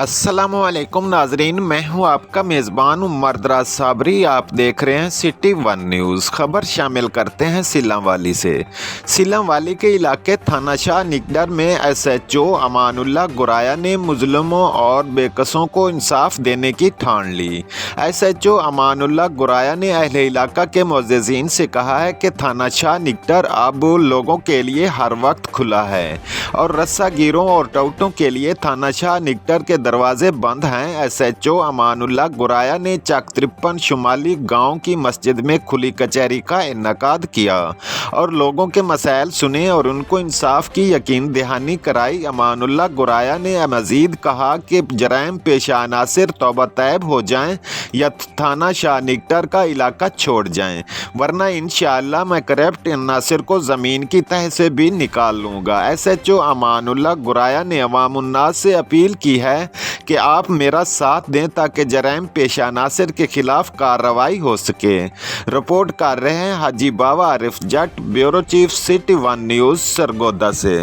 अस्सलामुअलैकुम नाजरीन, मैं हूं आपका मेज़बान उमर दराज साबरी। आप देख रहे हैं सिटी वन न्यूज़। खबर शामिल करते हैं सिल्लांवाली से। सिल्लांवाली के इलाके थानाशाह निगडर में एसएचओ अमानुल्लाह गुराया ने मुजलमों और बेकसों को इंसाफ देने की ठान ली। एसएचओ अमानुल्लाह गुराया ने अहले इलाका के मुअज़्ज़िज़ीन से कहा है कि थानाशाह निगडर अब लोगों के लिए हर वक्त खुला है और रस्सागीरों और टाउटों के लिए थानाशाह निगडर के दरवाजे बंद हैं। एसएचओ अमानुल्लाह गुराया ने चक 53 शुमाली गांव की मस्जिद में खुली कचहरी का इनेकाद किया और लोगों के मसाइल सुने और उनको इंसाफ की यकीन दहानी कराई। अमानुल्लाह गुराया ने मजीद कहा कि जराइम पेशा अनासिर तौबा तैब हो जाएं या थाना शाह निगडर का इलाका छोड़ जाएं, वरना इंशाअल्लाह मैं करप्ट अनासिर को ज़मीन की तह से भी निकाल लूँगा। एसएचओ अमानुल्लाह गुराया ने अवाम उन्नास से अपील की है कि आप मेरा साथ दें ताकि जराइम पेशा अनासिर के खिलाफ कार्रवाई हो सके। रिपोर्ट कर रहे हैं Haji Baba Arif Jat, bureau chief, City One News, Sargodha से।